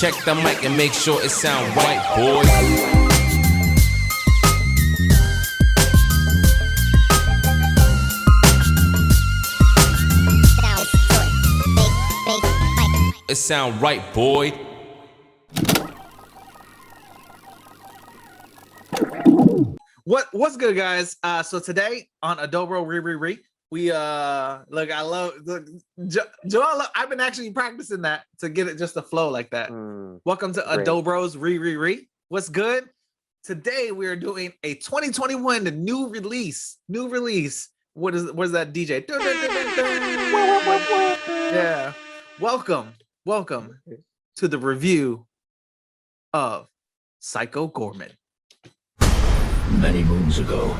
Check the mic and make sure it sound right, boys. It sound right, boy. What's good, guys? So today on Adobro we look, I love Joel. I've been actually practicing that to get it just to flow like that. Welcome to Great. Adobros What's good? Today we are doing a 2021 new release. What is that, DJ? Yeah. Welcome to the review of Psycho Goreman. Many moons ago,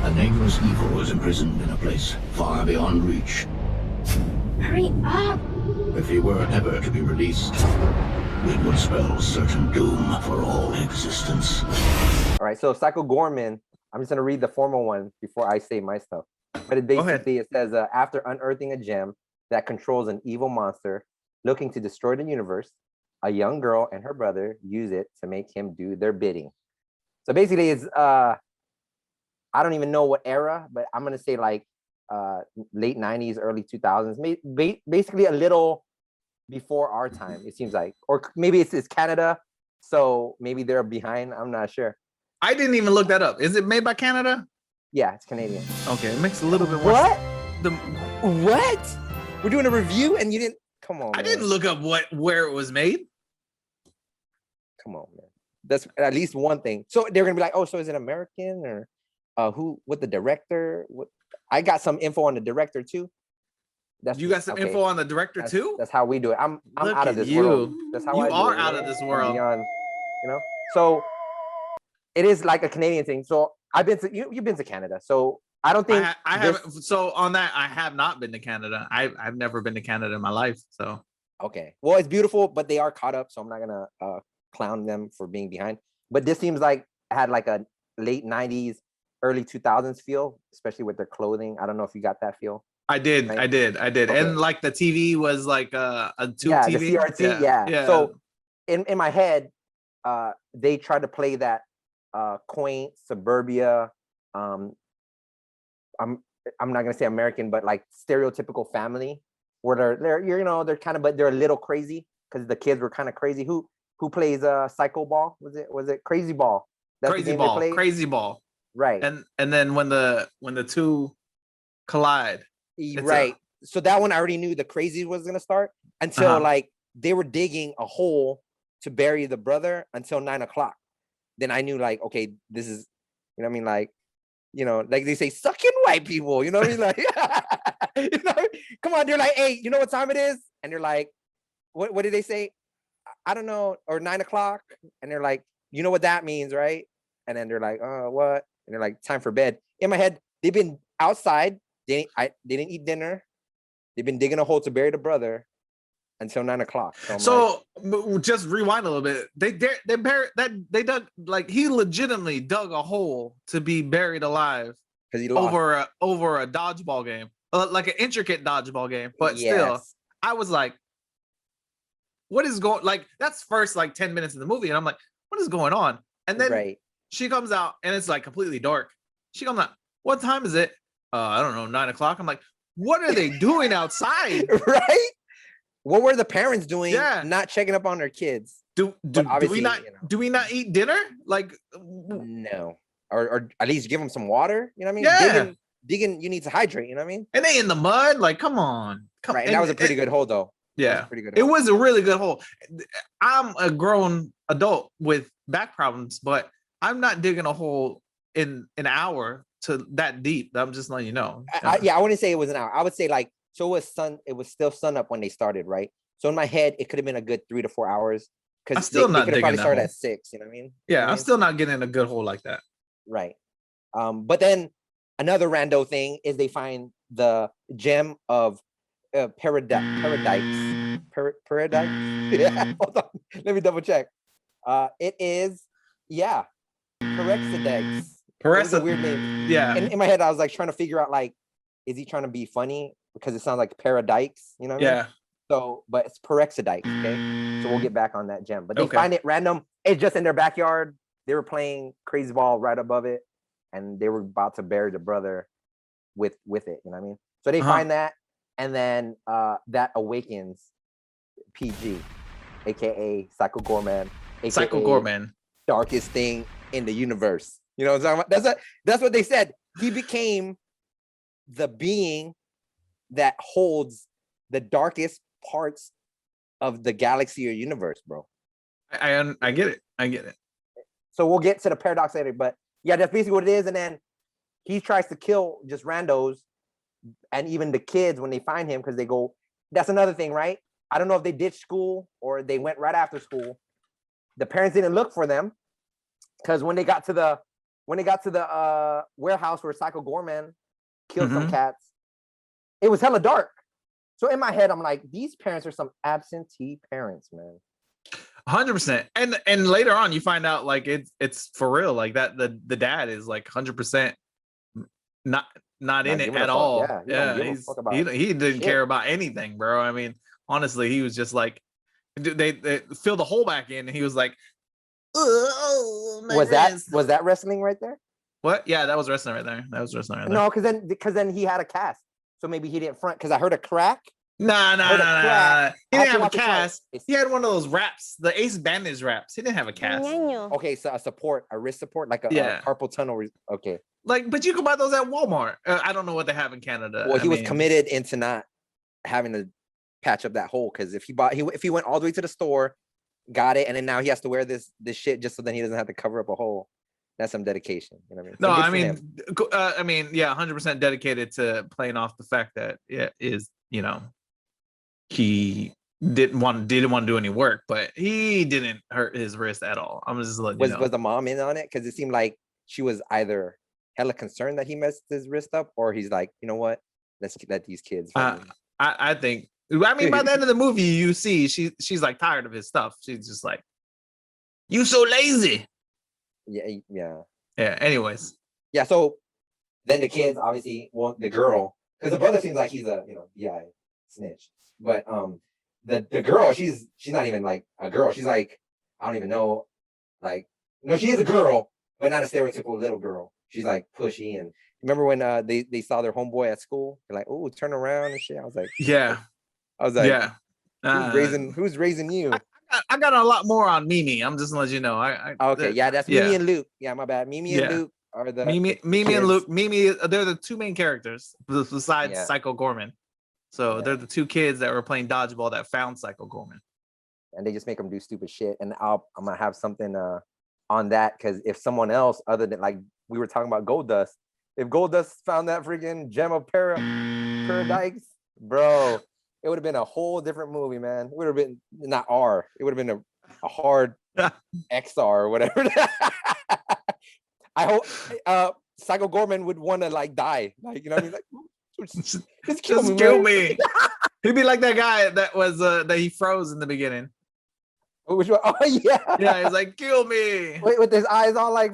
a nameless evil was imprisoned in a place far beyond reach. Hurry up! If he were ever to be released, it would spell certain doom for all existence. All right, so Psycho Goreman, I'm just going to read the formal one before I say my stuff. But it says, after unearthing a gem that controls an evil monster looking to destroy the universe, a young girl and her brother use it to make him do their bidding. So basically, it's I don't even know what era, but I'm gonna say like late 90s, early 2000s, basically a little before our time. It seems like, or maybe it's Canada, so maybe they're behind. I'm not sure. I didn't even look that up. Is it made by Canada? Yeah, it's Canadian. Okay, it makes a little bit more. What? The what? We're doing a review and you didn't. Come on. I man. didn't look up where it was made. Come on, man. That's at least one thing. So they're gonna be like, oh, so is it American or who? What the director? What? I got some info on the director too. You got some info on the director too. That's how we do it. I'm Look out of at this world. you. That's how You I do are it, out of this world. Beyond, you know. So it is like a Canadian thing. So I've been to you've been to Canada. So I don't think I haven't. So on that, I have not been to Canada. I've never been to Canada in my life. So okay. Well, it's beautiful, but they are caught up. So I'm not gonna clown them for being behind. But this seems like it had like a late 90s, early 2000s feel, especially with their clothing. I don't know if you got that feel. I did. Right? I did. Okay. And like the TV was like a tube TV. The CRT. Yeah. So in my head, they tried to play that quaint suburbia. I'm not gonna say American, but like stereotypical family where they're kind of, but they're a little crazy because the kids were kind of crazy. Who plays Psycho Ball? Was it Crazy Ball? That's Crazy Ball. Right. And then when the two collide. Right. So that one I already knew the crazy was gonna start until like they were digging a hole to bury the brother until 9 o'clock. Then I knew like, okay, this is, you know what I mean? Like, you know, like they say, sucking white people, you know what I mean? Like, you know, come on, they're like, hey, you know what time it is? And they're like, what did they say? I don't know, or 9 o'clock. And they're like, you know what that means, right? And then they're like, oh, what? And they're like, time for bed. In my head, they've been outside. They didn't eat dinner. They've been digging a hole to bury the brother until 9 o'clock. So just rewind a little bit. They buried that. They dug, like, he legitimately dug a hole to be buried alive because he lost over a dodgeball game, like an intricate dodgeball game. But still, I was like, what is going, like, that's first like 10 minutes of the movie, and I'm like, what is going on? And then she comes out and it's like completely dark. She comes out, what time is it? I don't know, 9 o'clock. I'm like, what are they doing outside? Right? What were the parents doing? Yeah. Not checking up on their kids. Do we not eat dinner? Like, no. Or at least give them some water. You know what I mean? Yeah. Digging, you need to hydrate, you know what I mean? And they in the mud, like, come on. Right, and that was a pretty good hole though. Yeah. It was a really good hole. I'm a grown adult with back problems, but I'm not digging a hole in an hour to that deep. I'm just letting you know. I wouldn't say it was an hour. I would say like, so it was still sun up when they started, right? So in my head, it could have been a good 3 to 4 hours because they could have probably started at 6. You know what I mean? Yeah, I'm still not getting a good hole like that. Right. But then another rando thing is they find the gem of paradise. Yeah. Hold on. Let me double check. It is Perexidex. It's a weird name. Yeah. And in my head, I was like trying to figure out like, is he trying to be funny because it sounds like paradise? You know what I mean? So, but it's peroxidite. Okay, so we'll get back on that gem. But they find it random. It's just in their backyard. They were playing crazy ball right above it, and they were about to bury the brother with it. You know what I mean? So they find that, and then that awakens PG, aka Psycho Goreman, aka Psycho Goreman, darkest thing in the universe. You know what I'm talking about? That's what they said. He became the being that holds the darkest parts of the galaxy or universe, bro. I get it. I get it. So we'll get to the paradox later, but yeah, that's basically what it is. And then he tries to kill just randos and even the kids when they find him, because they go, that's another thing, right? I don't know if they ditched school or they went right after school. The parents didn't look for them, because when they got to the warehouse where Psycho Goreman killed some cats, it was hella dark. So in my head, I'm like, these parents are some absentee parents, man. 100%. And later on, you find out like it's for real, like that the dad is like 100% not in it at all. Yeah, he didn't care about anything, bro. I mean, honestly, he was just like, they filled the hole back in, and he was like, was that wrestling right there? What? Yeah, that was wrestling right there. No, because then he had a cast, so maybe he didn't front, because I heard a crack. Nah. He didn't have a cast. He had one of those wraps, the Ace Bandage wraps. He didn't have a cast. Okay, so a wrist support, like a carpal tunnel. Okay. Like, but you can buy those at Walmart. I don't know what they have in Canada. Well, he was committed into not having to patch up that hole, because if he went all the way to the store, got it, and then now he has to wear this shit just so then he doesn't have to cover up a hole. That's some dedication. You know what I mean? No, I mean, yeah, 100% dedicated to playing off the fact that he didn't want to do any work, but he didn't hurt his wrist at all. I'm just letting you know. Was the mom in on it? Because it seemed like she was either hella concerned that he messed his wrist up, or he's like, you know what? Let's let these kids. I think. I mean, by the end of the movie, you see she's like tired of his stuff. She's just like, "You so lazy." Yeah. Anyways. Yeah. So then the kids, obviously, well, the girl, because the brother seems like he's a snitch. But the girl, she's not even like a girl. She's like, I don't even know, like, no, she is a girl, but not a stereotypical little girl. She's like pushy. And remember when they saw their homeboy at school? They're like, oh, turn around and shit. I was like, who's raising you? I got a lot more on Mimi. I'm just gonna let you know. That's Mimi and Luke. Yeah, my bad. Mimi and Luke are the Mimi and Luke. Mimi, they're the two main characters besides Psycho Goreman. So they're the two kids that were playing dodgeball that found Psycho Goreman. And they just make them do stupid shit. And I'm gonna have something on that, because if someone else other than, like we were talking about Goldust, if Goldust found that freaking gem of paradise, bro, it would have been a whole different movie, man. It would have been not R. It would have been a hard XR or whatever. I hope Psycho Goreman would want to like die, like, you know what I mean, like. Just kill me. He'd be like that guy that was that he froze in the beginning. Which one? Oh yeah. Yeah, he's like, kill me. Wait, with his eyes all like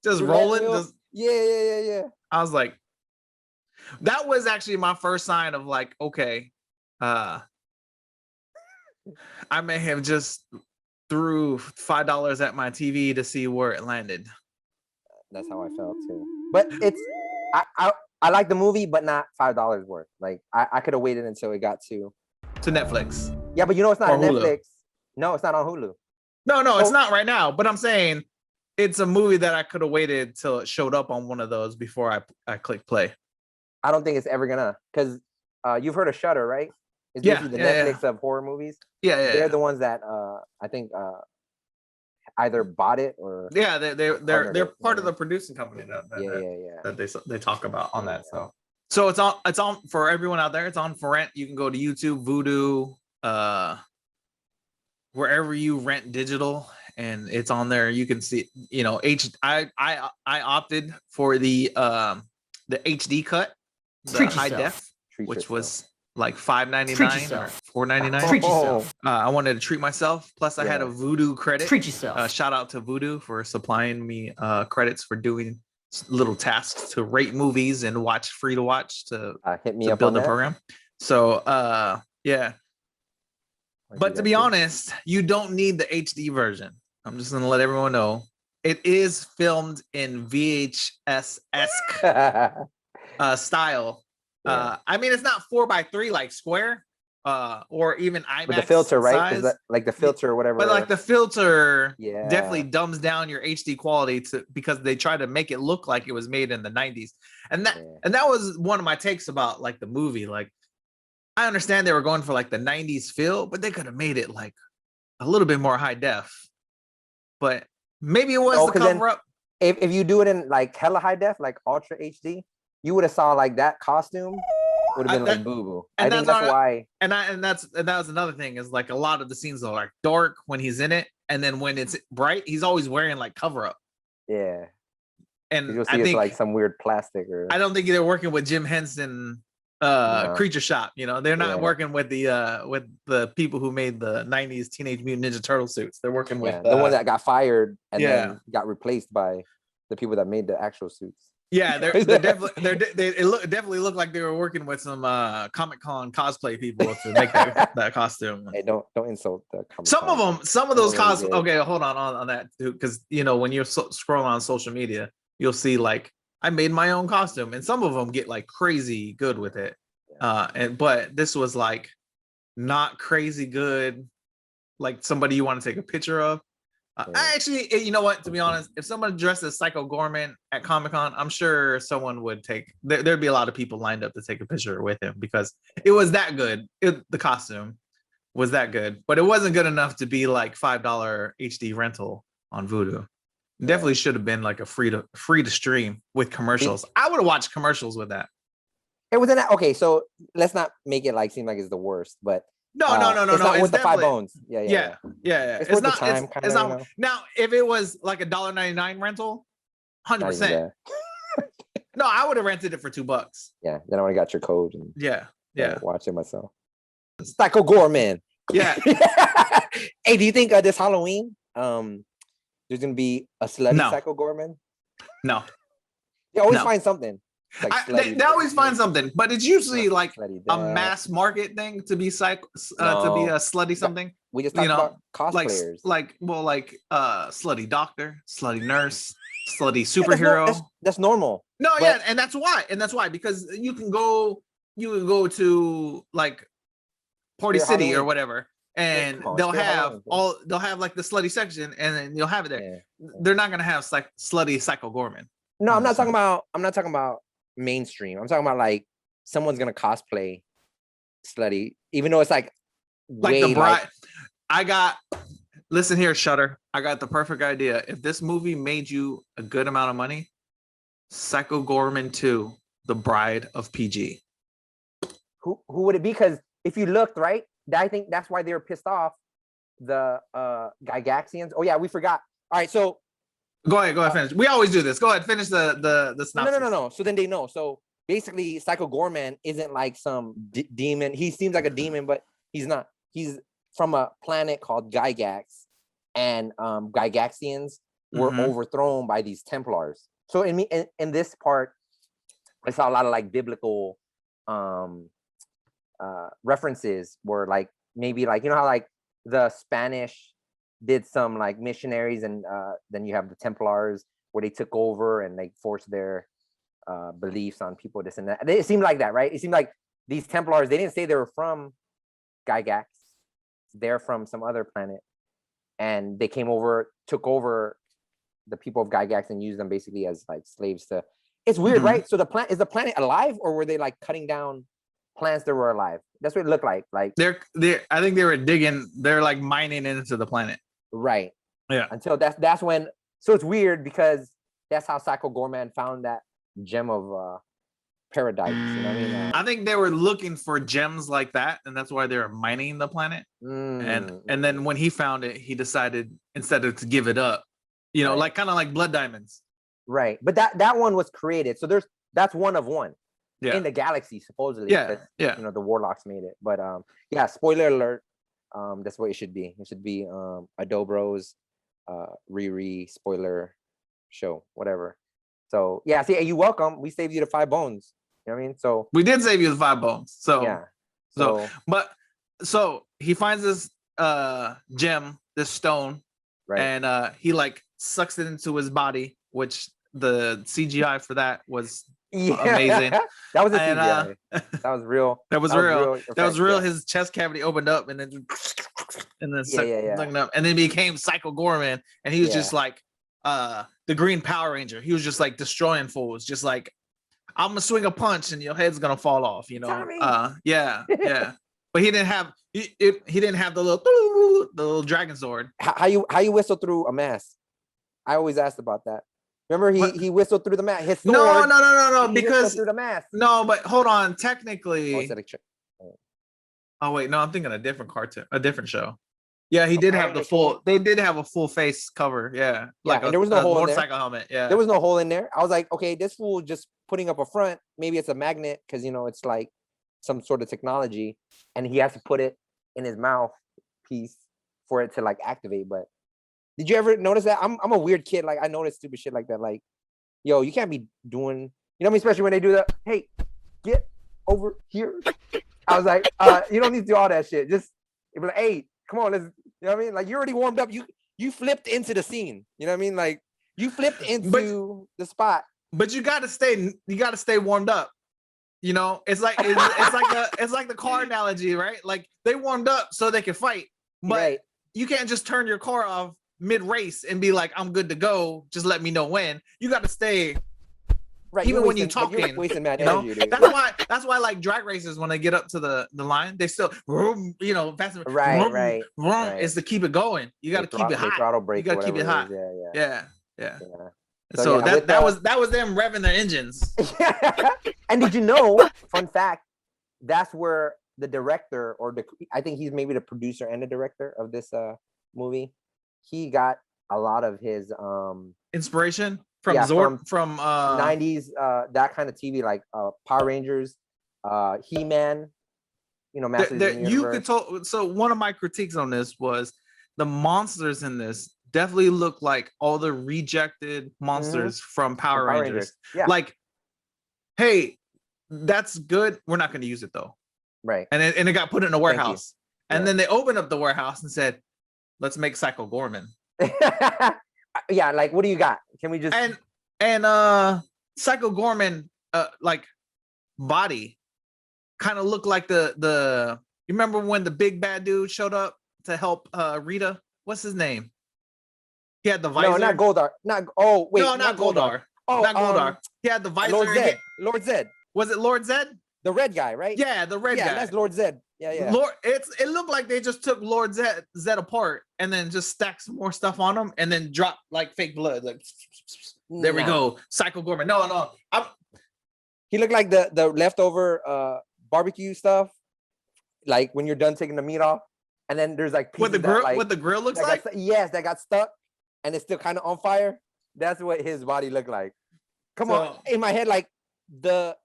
just rolling. Yeah. I was like, that was actually my first sign of like, okay, I may have just threw $5 at my TV to see where it landed. That's how I felt too. But it's I like the movie, but not $5 worth. Like I could have waited until it got to Netflix. Yeah, but you know it's not on Netflix. No, it's not on Hulu. No, it's not right now. But I'm saying it's a movie that I could have waited till it showed up on one of those before I click play. I don't think it's ever gonna, because you've heard of Shudder, right? It's basically the Netflix of horror movies. They're the ones that I think either bought it or they're part of the producing company that they talk about on that. So it's on for everyone out there. It's on for rent. You can go to YouTube, Vudu, wherever you rent digital, and it's on there. You can see, I opted for the HD cut, the high def, which was like $5.99 or $4.99. Treat yourself. I wanted to treat myself. Plus, I had a Vudu credit. Treat yourself. Shout out to Vudu for supplying me credits for doing little tasks to rate movies and watch free to watch to hit me up build on the program. So But to be honest, you don't need the HD version. I'm just gonna let everyone know it is filmed in VHS-esque style. Yeah. I mean, it's not 4:3 like square, or even IMAX. With the filter, right? Size. Like the filter or whatever. But like the filter yeah, definitely dumbs down your HD quality because they try to make it look like it was made in the 90s. And that was one of my takes about like the movie. Like, I understand they were going for like the 90s feel, but they could have made it like a little bit more high def. But maybe it was the cover up. If you do it in like hella high def, like ultra HD, you would have saw like that costume would have been like boo boo. I think that's why. And that was another thing is like a lot of the scenes are like dark when he's in it, and then when it's bright, he's always wearing like cover up. Yeah. And you'll see it's like some weird plastic or. I don't think they're working with Jim Henson Creature Shop. You know, they're not working with the people who made the 90s Teenage Mutant Ninja Turtle suits. They're working with the one that got fired and then got replaced by the people that made the actual suits. Yeah, they definitely look like they were working with some Comic-Con cosplay people to make that costume. Hey, don't insult the Comic-Con. Some of those cosplays. Okay, hold on that too, because you know when you're scrolling on social media, you'll see like I made my own costume, and some of them get like crazy good with it. But this was like not crazy good, like somebody you want to take a picture of. I actually, you know what? To be honest, if someone dressed as Psycho Goreman at Comic-Con, I'm sure someone would there'd be a lot of people lined up to take a picture with him because it was that good. The costume was that good, but it wasn't good enough to be like $5 HD rental on Vudu. Definitely should have been like a free to stream with commercials. I would have watched commercials with that. It wasn't that okay. So let's not make it like seem like it's the worst, but. No. It's with the 5 bones. Yeah. It's not. Now, if it was like $1.99 rental, 100%. No, I would have rented it for $2. Yeah, then I would have got your code and watch it myself. Psycho Goreman. Yeah. Hey, do you think this Halloween, there's gonna be a slutty Psycho Goreman? No. You always find something. Like they always find something, but it's usually like a mass market thing to be to be a slutty something. We just talked about cosplayers, like slutty doctor, slutty nurse, slutty superhero. That's normal. No, and that's why because you can go to like Party City or whatever, and they'll have like the slutty section, and then you'll have it there. Yeah. They're not gonna have like slutty Psycho Goreman. No, I'm not talking about mainstream. I'm talking about like someone's gonna cosplay slutty, even though it's like the bride. Listen here, Shutter. I got the perfect idea. If this movie made you a good amount of money, Psycho Goreman 2, The Bride of PG. Who would it be? Because if you looked right, I think that's why they were pissed off. The Gygaxians. Oh yeah, we forgot. All right, so. Go ahead, finish. We always do this. Go ahead, finish the synopsis. No. So then they know. So basically, Psycho Goreman isn't like some demon. He seems like a demon, but he's not. He's from a planet called Gygax, and Gygaxians were overthrown by these Templars. So in this part, I saw a lot of like biblical references where like maybe like, you know how like the Spanish did some like missionaries, and then you have the Templars where they took over and they forced their beliefs on people, this and that. It seemed like that, right? It seemed like these Templars, they didn't say they were from Gygax. They're from some other planet, and they came over, took over the people of Gygax and used them basically as like slaves to. It's weird, right? So is the planet alive, or were they like cutting down plants that were alive? That's what it looked like. Like I think they were digging. They're like mining into the planet. Right. Yeah. Until that's when. So it's weird because that's how Psycho Goreman found that gem of paradise. You know what I mean? I think they were looking for gems like that, and that's why they were mining the planet. And then when he found it, he decided instead of to give it up, you know, like kind of like blood diamonds. Right. But that one was created. So that's one of one. In the galaxy, supposedly. Yeah. You know, the warlocks made it. But spoiler alert. That's what it should be. It should be Adobros Riri spoiler show, whatever. So yeah, see, you're welcome. We saved you the 5 bones. You know what I mean? So we did save you the 5 bones. So yeah. So he finds this gem, this stone, Right. and he like sucks it into his body, which the CGI for that was amazing. That was a And CGI. That was real. that was real. Effects, That was real. yeah. His chest cavity opened up and then Yeah. sucking up, and then became Psycho Goreman, and he was just like the Green Power Ranger. He was just like destroying fools, just like I'm gonna swing a punch and your head's gonna fall off, you know. Tommy. Yeah. But he didn't have he didn't have the little dragon sword. How you whistle through a mask? I always asked about that. Remember he whistled through the mask. His sword, No, he because whistled through the mask. no, but hold on, technically. Oh, it's electric. Oh wait, no, I'm thinking a different cartoon, a different show. Yeah, he did have the full. They did have a full face cover. Yeah, like and there was no hole in there. motorcycle helmet. Yeah, There was no hole in there. I was like, okay, this fool just putting up a front. Maybe it's a magnet because it's like some sort of technology, and he has to put it in his mouth piece for it to like activate. But did you ever notice that? I'm a weird kid. Like I notice stupid shit like that. Like, yo, you can't be doing. You know what I mean? Especially when they do that. Hey, get over here. I was like, you don't need to do all that shit. Just be like, hey, come on, let's. You know what I mean? Like you already warmed up. You flipped into the scene. You know what I mean? Like you flipped into the spot. But you gotta stay warmed up. You know, it's like the car analogy, right? Like they warmed up so they could fight, but you can't just turn your car off mid-race and be like, I'm good to go. Just let me know when. You got to stay. Right, even when you're talking, you're wasting mad you know? energy, dude. That's why like drag races, when they get up to the line, they still fast. Right. Is to keep it going. You got to keep it hot. Throttle brake. You got to keep it hot. Yeah. So that was them revving their engines. And did you know? Fun fact: that's where the director, or I think he's maybe the producer and the director of this movie. He got a lot of his inspiration from Zord, from 90s that kind of TV, like Power Rangers, He-Man, Masters of the Universe. You could tell. So one of my critiques on this was the monsters in this definitely look like all the rejected monsters from Power Rangers. Yeah. Like, hey, that's good. We're not going to use it though. Right. And it got put in a warehouse. And then they opened up the warehouse and said, let's make Psycho Goreman. Yeah, like what do you got? Can we just and Psycho Goreman like body kind of looked like the you remember when the big bad dude showed up to help Rita? What's his name? He had the visor. No, not Goldar. Not Goldar. Oh, not Goldar. He had the visor. Lord Zed. Was it Lord Zed? The red guy, right? Yeah, the red guy. Yeah, that's Lord Zed. Yeah. It looked like they just took Lord Zed apart and then just stacked some more stuff on him and then dropped like fake blood. Like there we go, Psycho Goreman. No. He looked like the leftover barbecue stuff, like when you're done taking the meat off, and then there's like what the grill looks like. That got stuck, and it's still kind of on fire. That's what his body looked like. Come on, in my head, like the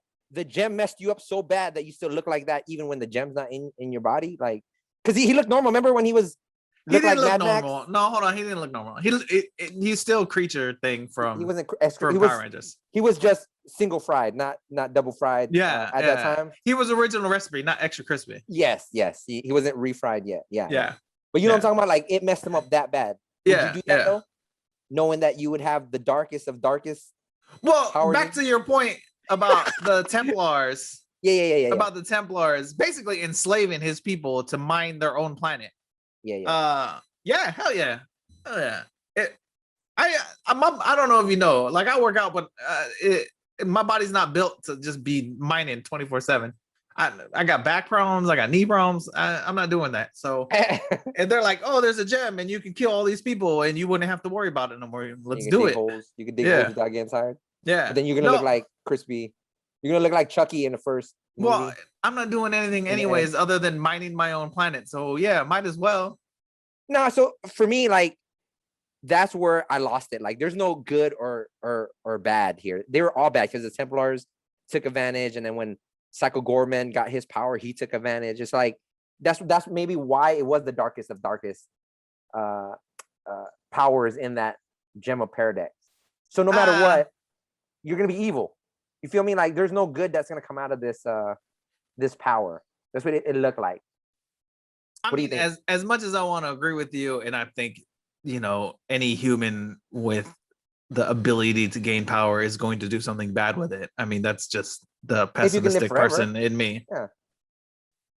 gem messed you up so bad that you still look like that even when the gem's not in your body, like because he looked normal. Remember when he didn't look normal. No, hold on, he didn't look normal. He's still creature thing from he wasn't from Power Rangers. He was just single fried, not double fried. At that time, he was original recipe, not extra crispy. Yes. He wasn't refried yet. Yeah. But you know what I'm talking about? Like it messed him up that bad. Did you do that though? Knowing that you would have the darkest of darkest. Well, back to your point about the Templars. Yeah. About the Templars basically enslaving his people to mine their own planet. Hell yeah. I don't know if you know, like I work out, but my body's not built to just be mining 24/7. I got back problems, I got knee problems. I'm not doing that. So and they're like, oh, there's a gem and you can kill all these people and you wouldn't have to worry about it no more. Let's do it. You can dig holes without getting tired. Yeah. But then you're gonna look like Crispy. You're gonna look like Chucky in the first movie. Well, I'm not doing anything anyways other than mining my own planet. So yeah, might as well. No, so for me, like that's where I lost it. Like there's no good or bad here. They were all bad because the Templars took advantage, and then when Psycho Goreman got his power, he took advantage. It's like that's maybe why it was the darkest of darkest powers in that Gem of Paradox. So no matter what, you're gonna be evil. You feel me? Like there's no good that's gonna come out of this this power. That's what it looked like. What do you think? As much as I want to agree with you, and I think any human with the ability to gain power is going to do something bad with it. I mean, that's just the pessimistic person in me. Yeah.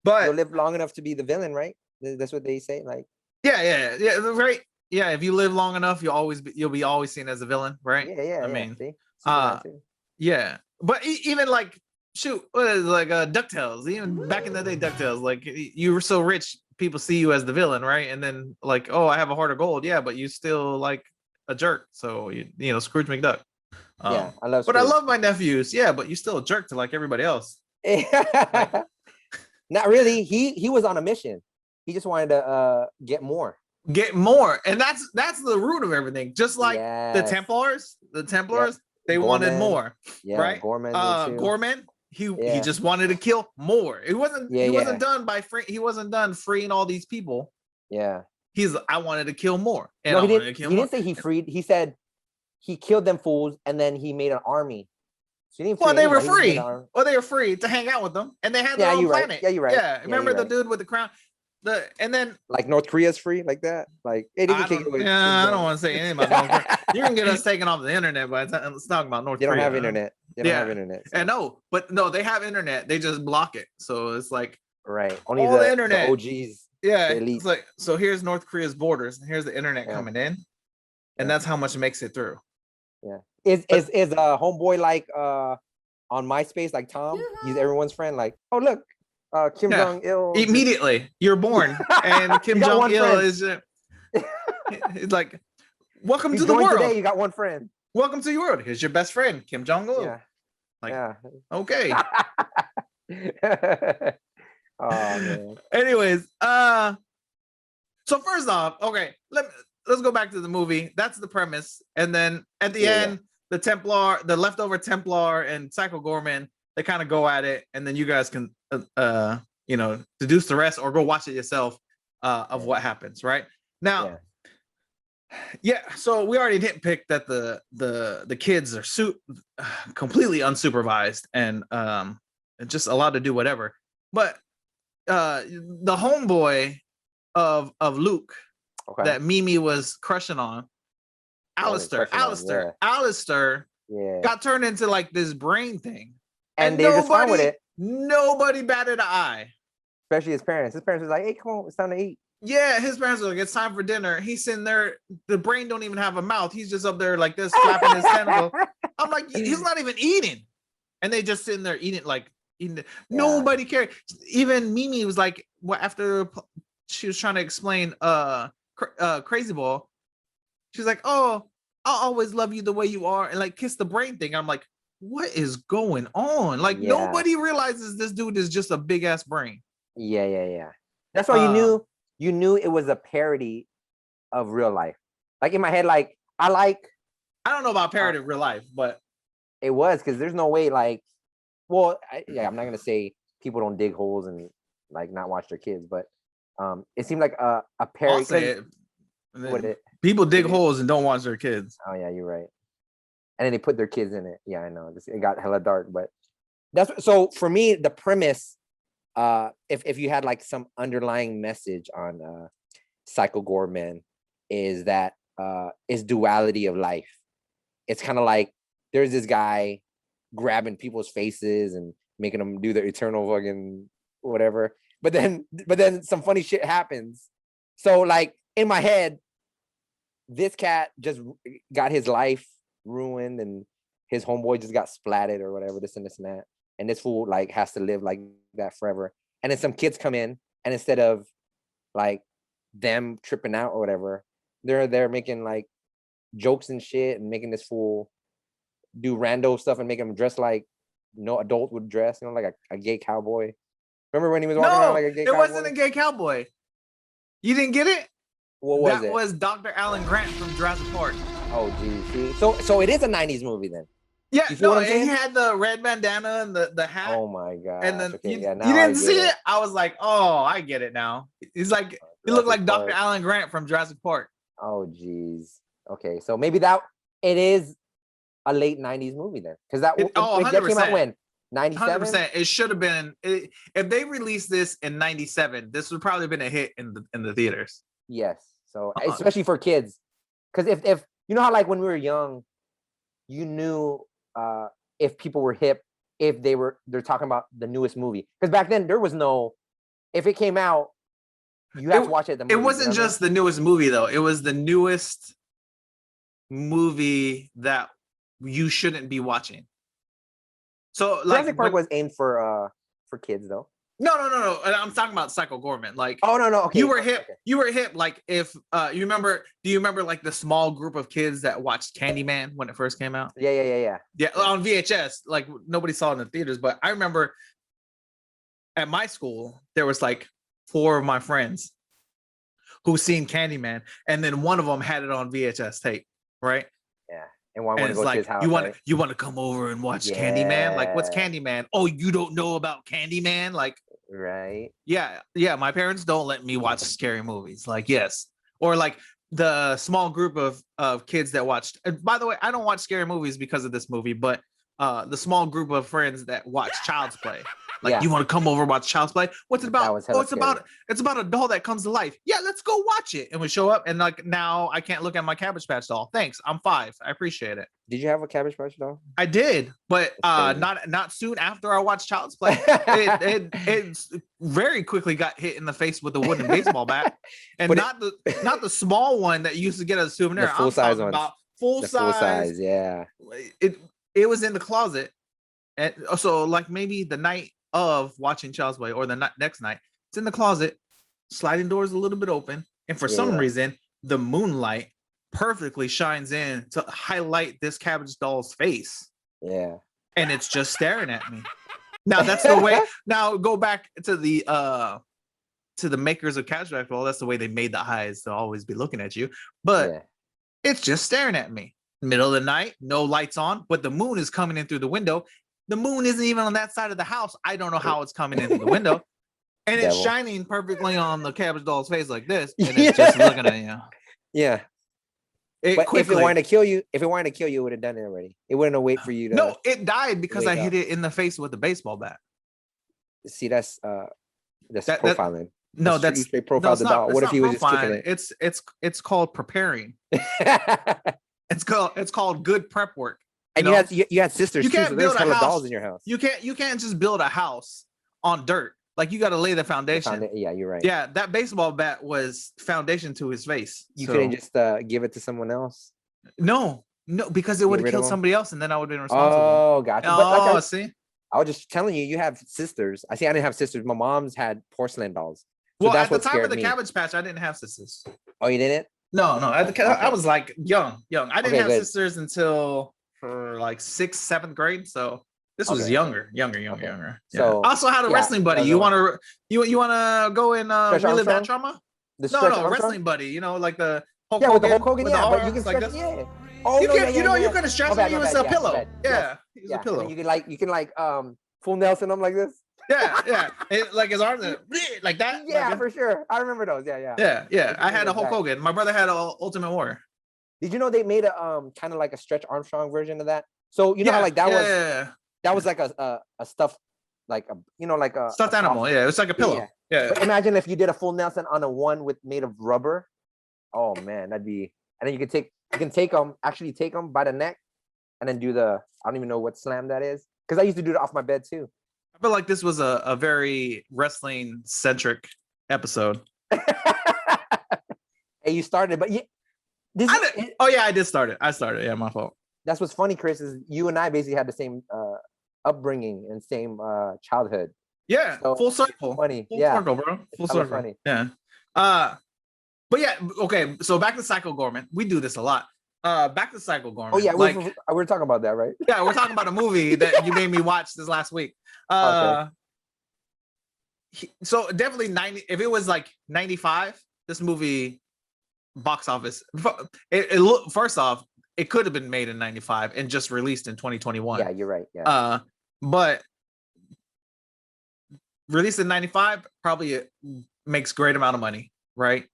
But you'll live long enough to be the villain, right? That's what they say. Like, yeah, right. Yeah, if you live long enough, you'll be always seen as a villain, right? Yeah. I mean, see? Superman too. Yeah, but even like what is it, like DuckTales? Even back in the day, DuckTales, like you were so rich, people see you as the villain, right? And then like, oh, I have a heart of gold, yeah, but you still like a jerk. So Scrooge McDuck. Yeah, I love. But I love my nephews, yeah, but you still a jerk to like everybody else. Like, not really. He was on a mission. He just wanted to get more. And that's the root of everything. Just like the Templars, yep. They Goreman, wanted more, right? Goreman, he just wanted to kill more. It wasn't he wasn't done he wasn't done freeing all these people. Yeah, I wanted to kill more. And no, he didn't say he freed. He said he killed them fools and then he made an army. So they were free. Well, they were free to hang out with them, and they had their own planet. Yeah, you're right. Yeah, remember the dude with the crown? And then like North Korea's free like that. Like I don't want to say anything about North Korea. You can get us taken off the internet, but let's talk about North Korea. They don't have internet. They don't have internet. So. No, they have internet. They just block it. So it's like only the internet. The OGs. Yeah, it's like so. Here's North Korea's borders, and here's the internet coming in, and that's how much makes it through. Yeah. Is homeboy like on MySpace like Tom? He's everyone's friend. Like, oh look. Kim Jong-il. Immediately, you're born, and Kim Jong-il is it's like, welcome to the world. Today, you got one friend. Welcome to your world. Here's your best friend, Kim Jong-il. Yeah. Okay. Oh man. Anyways, so first off, okay, let's go back to the movie. That's the premise, and then at the end, the leftover Templar and Psycho Goreman, they kind of go at it, and then you guys can deduce the rest or go watch it yourself of what happens right now. So we already didn't pick that the kids are completely unsupervised and just allowed to do whatever, but the homeboy of Luke that Mimi was crushing on, Alistair got turned into like this brain thing. And they're just fine with it. Nobody batted an eye. Especially his parents. His parents was like, hey, come on, it's time to eat. Yeah, his parents were like, it's time for dinner. He's sitting there, the brain don't even have a mouth. He's just up there like this, flapping his tentacle. I'm like, he's not even eating. And they just sitting there eating. Nobody cared. Even Mimi was like, after she was trying to explain Crazy Ball, she's like, oh, I'll always love you the way you are. And like kiss the brain thing. I'm like, what is going on? Like nobody realizes this dude is just a big ass brain. Yeah. That's why you knew it was a parody of real life. Like in my head, like I don't know about parody of real life, but it was because there's no way I'm not gonna say people don't dig holes and like not watch their kids, but it seemed like a parody. I'll say it. People dig holes and don't watch their kids. Oh yeah, you're right. And then they put their kids in it. Yeah, I know. It got hella dark, but that's so for me. The premise, if you had like some underlying message on Psycho Goreman, is that is duality of life. It's kind of like there's this guy grabbing people's faces and making them do their eternal fucking whatever. But then some funny shit happens. So like in my head, this cat just got his life ruined and his homeboy just got splatted or whatever, this and that, and this fool like has to live like that forever. And then some kids come in, and instead of like them tripping out or whatever, they're making like jokes and shit and making this fool do rando stuff and make him dress like no adult would dress, like a gay cowboy. Remember when he was walking around like a gay cowboy? It wasn't a gay cowboy. You didn't get it? What was it? That was Dr. Alan Grant from Jurassic Park. Oh, geez. So it is a 90s movie then. Yeah, no, and he had the red bandana and the hat. Oh my god! And then you didn't see it. I was like, oh, I get it now. He's like, he looked like Dr. Alan Grant from Jurassic Park. Oh, geez. Okay, so maybe it is a late 90s movie then, because that came out when 97. 100%. It should have been. If they released this in 97, this would probably have been a hit in the theaters. Yes. So especially for kids, because if you know how like when we were young, you knew if people were hip, if they're talking about the newest movie. Because back then there was no. If it came out, you had to watch it. It wasn't just the newest movie though. It was the newest movie that you shouldn't be watching. So like Jurassic Park was aimed for kids though. No. I'm talking about Psycho Goreman. Like, oh no. Okay. You were hip. Okay. You were hip. Like if you remember, do you remember like the small group of kids that watched Candyman when it first came out? Yeah. Yeah, on VHS. Like nobody saw it in the theaters, but I remember at my school there was like 4 of my friends who seen Candyman, and then one of them had it on VHS tape, right? Yeah. And one wanted to go like, to his house. You want to come over and watch Candyman? Like, what's Candyman? Oh, you don't know about Candyman? Like, right. Yeah. My parents don't let me watch scary movies. Like, yes. Or like the small group of kids that watched. And by the way, I don't watch scary movies because of this movie, but the small group of friends that watch Child's Play. Like, you want to come over and watch Child's Play? What's it about? Oh, it's about a doll that comes to life. Yeah, let's go watch it. And we show up, and like now I can't look at my Cabbage Patch doll. Thanks, I'm 5. I appreciate it. Did you have a Cabbage Patch doll? I did, but not soon after I watched Child's Play. it very quickly got hit in the face with a wooden baseball bat, and but not the small one that you used to get as a souvenir. The full size one. Full size. Yeah. It was in the closet, and so like maybe the night of watching Child's Play or the next night, it's in the closet, sliding doors a little bit open, and for some reason the moonlight perfectly shines in to highlight this cabbage doll's face. Yeah. And it's just staring at me. Now that's the way. Now go back to the makers of Cabbage Patch doll. That's the way they made the eyes to always be looking at you. But it's just staring at me. Middle of the night, no lights on, but the moon is coming in through the window. The moon isn't even on that side of the house. I don't know how it's coming in through the window. And it's shining perfectly on the cabbage doll's face like this. And it's just looking at you. Yeah. But if it wanted to kill you, it would have done it already. It wouldn't have waited for you to. No, it died because I hit it in the face with a baseball bat. See, that's profiling. No, that's straight profile the doll. What if he was just kicking it? It's called preparing. It's called good prep work. And you had sisters too, so there's hella dolls in your house. You can't just build a house on dirt. Like you got to lay the foundation. Yeah, you're right. Yeah, that baseball bat was foundation to his face. You couldn't just give it to someone else. No, because it would have killed somebody else, and then I would have been responsible. Oh, gotcha. Oh, see, I was just telling you, you have sisters. I didn't have sisters. My mom's had porcelain dolls. So well, at the time of the Cabbage Patch, I didn't have sisters. Oh, you didn't? No. I was like young. I didn't have sisters until for like 6th, 7th grade. So this was younger. Yeah. So I also had a wrestling buddy. You want to go and relive that trauma? No, wrestling buddy. You know, like the Hulk Hogan. With the Hulk Hogan, but you can stretch. Like yeah. Oh, you could have stretched him. He was a pillow. Yeah, he was a pillow. You can full Nelson him like this. Yeah. Like his arms like that. Yeah, like for sure. I remember those. Yeah. I had a Hulk Hogan. My brother had an Ultimate Warrior. Did you know they made a kind of like a Stretch Armstrong version of that? So you know how like that was that was like a stuffed like a stuffed animal. Yeah, it's like a pillow. Yeah. But imagine if you did a full Nelson on a one made of rubber. Oh man, that'd be. And then you can take them by the neck, and then do the I don't even know what slam that is because I used to do it off my bed too. I feel like this was a very wrestling centric episode. Hey, you started, but I did start it. I started. Yeah, my fault. That's what's funny, Chris, is you and I basically had the same upbringing and same childhood. Yeah, so full circle. Funny. Full circle, bro. Full circle. Funny. Yeah. But yeah, okay. So back to Psycho Goreman. We do this a lot. Back to Psycho Goreman. Oh yeah, we're talking about that, right? Yeah, we're talking about a movie that you made me watch this last week. So definitely 90. If it was like 95, this movie box office. First off, it could have been made in 95 and just released in 2021. Yeah, you're right. Yeah. But released in 95 probably it makes great amount of money, right?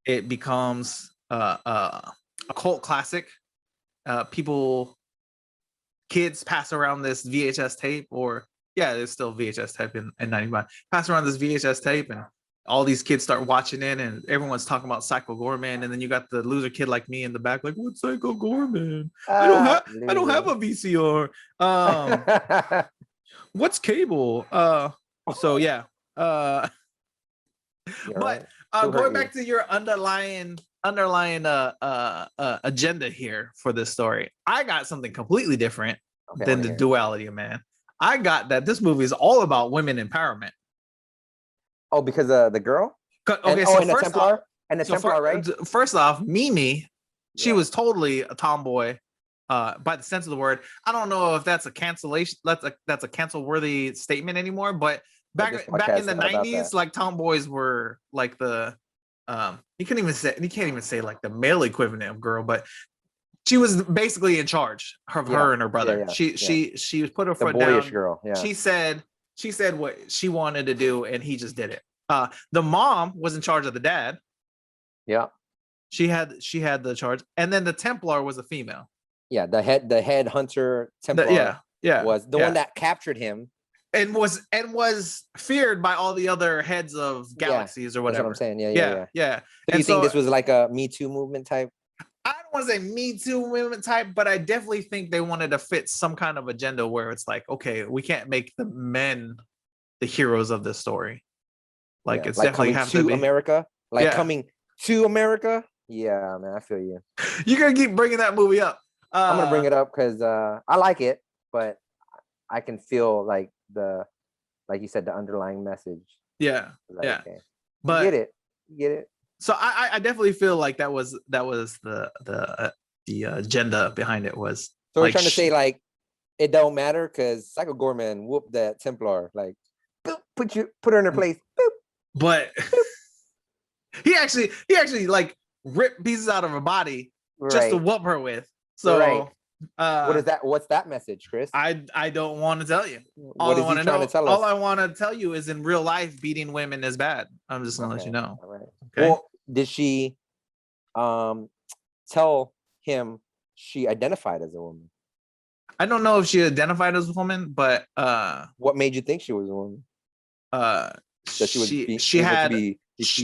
It becomes a cult classic. People kids pass around this VHS tape, or there's still VHS tape in 95. Pass around this VHS tape, and all these kids start watching it, and everyone's talking about Psycho Goreman, and then you got the loser kid like me in the back, like, what's Psycho Goreman? I don't have a VCR. What's cable? So yeah. But right. Going back to your underlying agenda here for this story, I got something completely different than the duality of man. I got that this movie is all about women empowerment. Oh, because the girl? Okay, and the Templar? And the Templar, right? First off, Mimi, she was totally a tomboy, by the sense of the word. I don't know if that's a cancellation, that's a cancel-worthy statement anymore, but back in the 90s, like tomboys were like the you can't even say like the male equivalent of girl, but she was basically in charge of her and her brother. She put her foot down. Girl. Yeah. She said what she wanted to do, and he just did it. The mom was in charge of the dad. Yeah. She had the charge, and then the Templar was a female. Yeah, the head hunter Templar. Was the one that captured him. And was feared by all the other heads of galaxies or whatever. That's what I'm saying. Yeah. Do you think this was like a Me Too movement type? I don't want to say Me Too movement type, but I definitely think they wanted to fit some kind of agenda where it's like, okay, we can't make the men the heroes of this story. Like it's definitely have to be America. Like coming to America. Yeah, man, I feel you. You're gonna keep bringing that movie up. I'm gonna bring it up because I like it, but I can feel like you said, the underlying message. Yeah. Okay. But you get it. So I definitely feel like that was the agenda behind it was. So we're trying to say like it don't matter because Psycho Goreman whooped that Templar, like boop, put her in her place. Boop, but he actually like ripped pieces out of her body just to whoop her with. So what is that? What's that message, Chris? I don't want to tell you. What is he trying to tell us? All I want to tell you is in real life, beating women is bad. I'm just gonna let you know. All right. Okay. Well, did she tell him she identified as a woman? I don't know if she identified as a woman, but what made you think she was a woman? That she had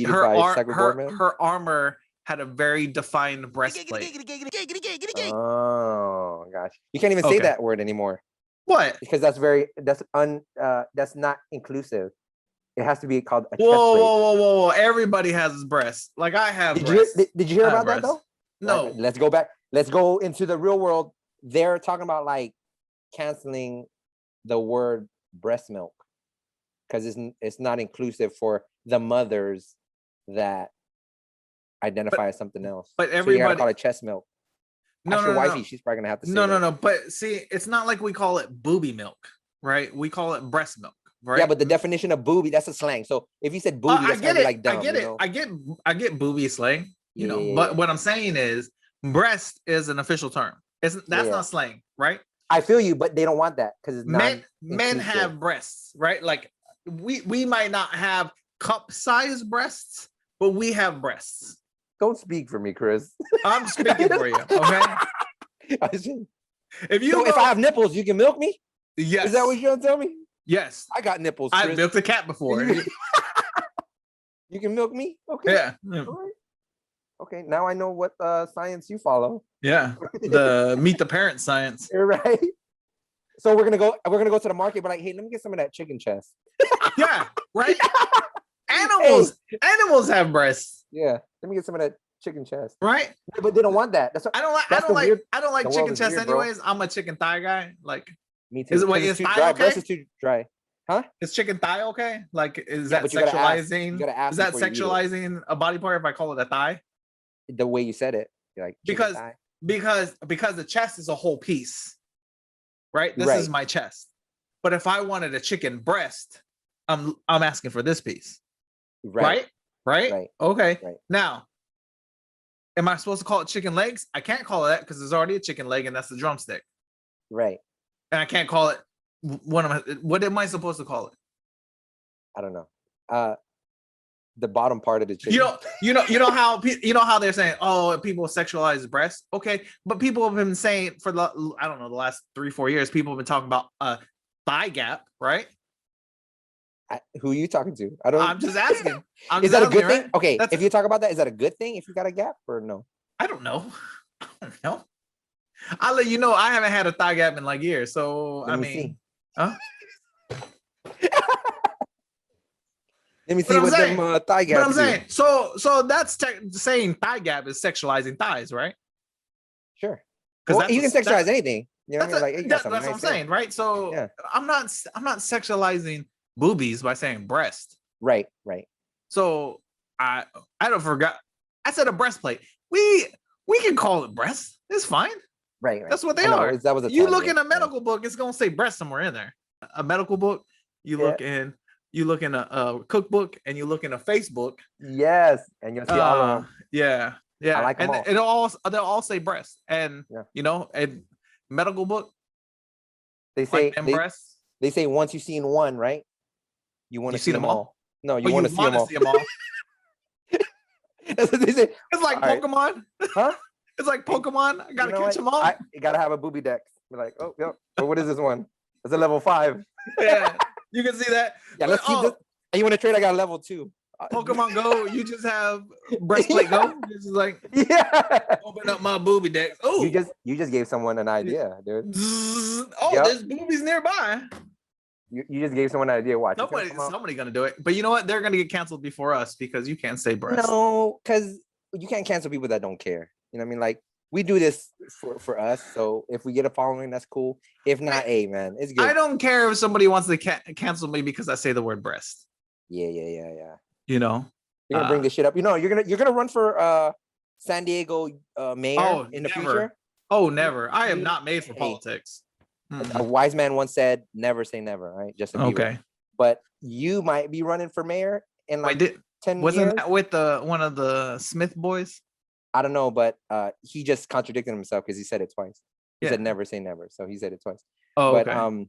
her armor had a very defined breastplate. Oh gosh, you can't even say that word anymore. What? Because that's not inclusive. It has to be called a chest plate. Whoa! Everybody has his breasts. Like I have. Did you hear about that though? No. Right, let's go back. Let's go into the real world. They're talking about like canceling the word breast milk because it's not inclusive for the mothers that identify as something else. But everybody, so you gotta call it chest milk. No, wifey, she's probably gonna have to say no. But see, it's not like we call it booby milk, right? We call it breast milk, right? Yeah, but the definition of booby, that's a slang. So if you said booby, that's gonna be like dumb. I get it. Know? I get booby slang, you know. But what I'm saying is, breast is an official term. That's not slang, right? I feel you, but they don't want that because it's men have breasts, right? Like we might not have cup-sized breasts, but we have breasts. Don't speak for me, Chris. I'm speaking for you, okay? If I have nipples, you can milk me? Yes. Is that what you're gonna tell me? Yes. I got nipples, Chris. I've milked a cat before. You can milk me? Okay. Yeah. All right. Okay, now I know what science you follow. Yeah. The meet the parent science. You're right. So we're gonna go to the market, but like, hey, let me get some of that chicken chest. Yeah, right. Animals have breasts. Yeah, let me get some of that chicken chest. Right, but they don't want that. That's what, I don't like chicken chest anyways. Bro. I'm a chicken thigh guy. Like, me too. Is thigh dry? okay? Breast is too dry. Huh? Is chicken thigh okay? Like, is that sexualizing? Is that sexualizing a body part if I call it a thigh? The way you said it, you're like because the chest is a whole piece, right? This is my chest. But if I wanted a chicken breast, I'm asking for this piece. Right? Okay. Right. Now, am I supposed to call it chicken legs? I can't call it that because there's already a chicken leg and that's the drumstick. Right. And I can't call it what am I supposed to call it? I don't know. the bottom part of the chicken. You know how they're saying, oh, people sexualize breasts. Okay, but people have been saying for the I don't know the last 3-4 years, people have been talking about thigh gap, right? Who are you talking to? I don't. I'm just asking. Is that a good thing? Right? Okay, if you talk about that, is that a good thing if you got a gap or no? I don't know. I don't know. I'll let you know. I haven't had a thigh gap in like years, so Let me see. huh? Let me see what them thigh gaps. But I'm saying, so that's saying thigh gap is sexualizing thighs, right? Sure. Because you can sexualize anything. You know what I mean? Like, that's what I'm saying, right? So yeah. I'm not sexualizing boobies by saying breast. Right. So I don't forgot. I said a breastplate. We can call it breast. It's fine. Right. That's what they are. That was you look in a medical book, it's gonna say breast somewhere in there. A medical book. You look in a cookbook, and you look in a Facebook. Yes, and you'll see all of them. Yeah. I like them and all. They'll all say breast, and a medical book. They say breasts. They say once you've seen one, right? You want to see them all. No, you want to see them all. That's what they say. It's like all Pokemon. Right. Huh? It's like Pokemon. I gotta catch them all. You gotta have a booby deck. We're like, oh, yep. But what is this one? It's a level 5. Yeah, you can see that. Yeah, let's keep this. And you want to trade? I got level 2. Pokemon Go. You just have breastplate Go. This is like open up my booby deck. Oh, you just gave someone an idea, dude. There's boobies nearby. You just gave someone an idea. Watch. Somebody gonna do it. But you know what? They're gonna get canceled before us because you can't say breast. No, because you can't cancel people that don't care. You know what I mean? Like, we do this for us. So if we get a following, that's cool. If not, hey, man, it's good. I don't care if somebody wants to cancel me because I say the word breast. Yeah. You know, you're gonna bring this shit up. You know, you're gonna run for San Diego mayor in the future. Oh, never. I am not made for politics. A wise man once said, "Never say never." Right? Just okay. But you might be running for mayor in like 10 years. Wasn't that with one of the Smith boys? I don't know, but he just contradicted himself because he said it twice. He said never say never, so he said it twice. Oh, but okay.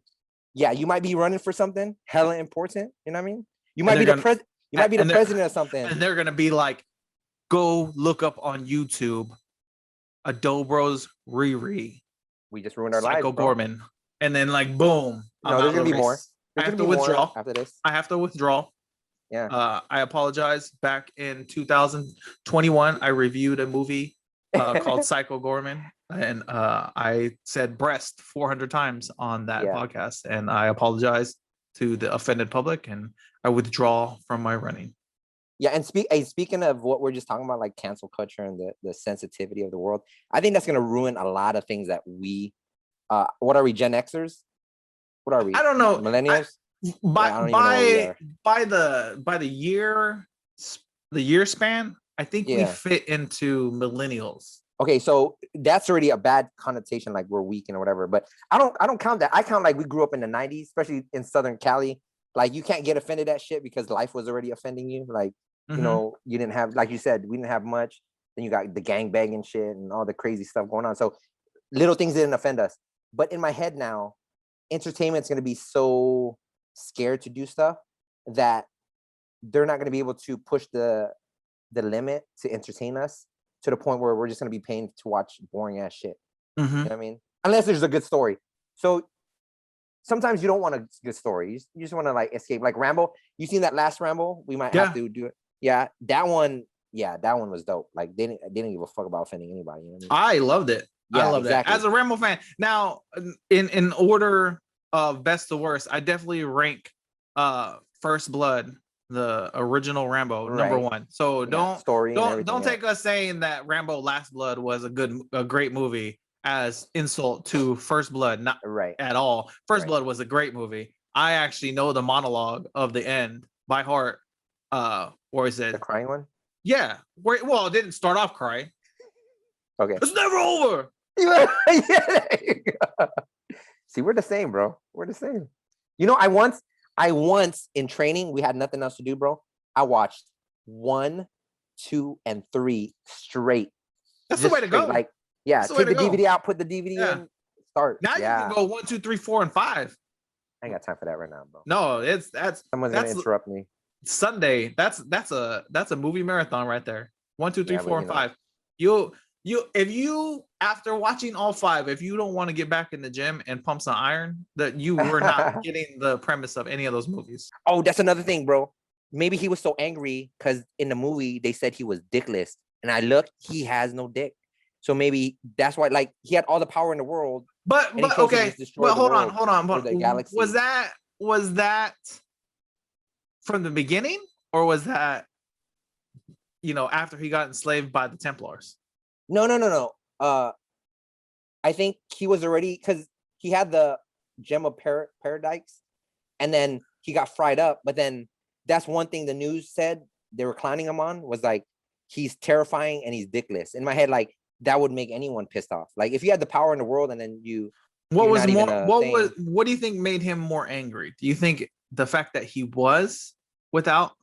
Yeah, you might be running for something hella important. You know what I mean? You might be the president. You might be the president of something. And they're gonna be like, go look up on YouTube, Adobros Riri. We just ruined our lives. Psycho Goreman, and then like boom. No, there's gonna be more. I have to withdraw after this. I have to withdraw. Yeah. I apologize. Back in 2021, I reviewed a movie called Psycho Goreman, and I said breast 400 times on that podcast, and I apologize to the offended public, and I withdraw from my running. Yeah, and speaking of what we're just talking about, like cancel culture and the sensitivity of the world, I think that's gonna ruin a lot of things that we. What are we, Gen Xers? What are we? I don't know. Millennials. By the year span, I think we fit into millennials. Okay, so that's already a bad connotation, like we're weak and whatever. But I don't count that. I count like we grew up in the 90s, especially in Southern Cali. Like, you can't get offended at shit because life was already offending you. Like, you know, you didn't have, like you said, we didn't have much. Then you got the gangbanging shit and all the crazy stuff going on. So little things didn't offend us. But in my head now, entertainment's gonna be so scared to do stuff that they're not going to be able to push the limit to entertain us to the point where we're just going to be paying to watch boring ass shit. You know what I mean? Unless there's a good story. So sometimes you don't want a good story. You just want to like escape. Like Rambo. You seen that last Rambo? We might have to do it. Yeah, that one. Yeah, that one was dope. Like they didn't give a fuck about offending anybody. You know what I mean? I loved it. Yeah, I love that. As a Rambo fan. Now, in order of best to worst, I definitely rank First Blood, the original Rambo, number 1. So don't take us saying that Rambo Last Blood was a great movie as insult to First Blood. Not at all. First Blood was a great movie. I actually know the monologue of the end by heart. Or is it the crying one? Yeah. Well, it didn't start off crying. Okay. It's never over. Yeah. See, we're the same, bro. We're the same. You know, I once in training, we had nothing else to do, bro. I watched 1, 2, and 3 straight. That's the way to go. Like, take the DVD out, put the DVD in, start. Now you can go 1, 2, 3, 4, and 5. I ain't got time for that right now, bro. No, someone's gonna interrupt me. Sunday. That's a movie marathon right there. 1, 2, 3, Yeah, but 4, and 5. You if you after watching all 5, if you don't want to get back in the gym and pump some iron, that you were not getting the premise of any of those movies. Oh, that's another thing, bro. Maybe he was so angry because in the movie they said he was dickless, and I looked, he has no dick. So maybe that's why, like, he had all the power in the world. But okay, but hold on. The galaxy. Was that from the beginning, or was that after he got enslaved by the Templars? No. I think he was already, because he had the gem of paradise, and then he got fried up. But then that's one thing the news said they were clowning him on, was like, he's terrifying and he's dickless. In my head, like, that would make anyone pissed off. Like, if you had the power in the world and then what do you think made him more angry? Do you think the fact that he was without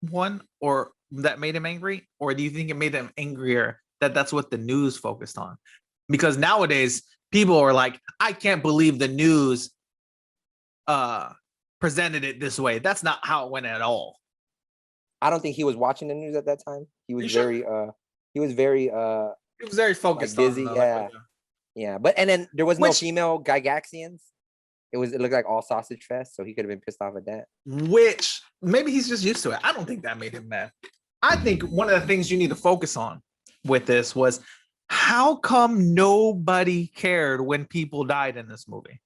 one, or that made him angry, or do you think it made him angrier that that's what the news focused on? Because nowadays people are like, I can't believe the news presented it this way. That's not how it went at all. I don't think he was watching the news at that time. He was very focused, like, busy. Yeah. But and then there was no female Gygaxians. It looked like all sausage fest, so he could have been pissed off at that. Which maybe he's just used to it. I don't think that made him mad. I think one of the things you need to focus on with this was, how come nobody cared when people died in this movie?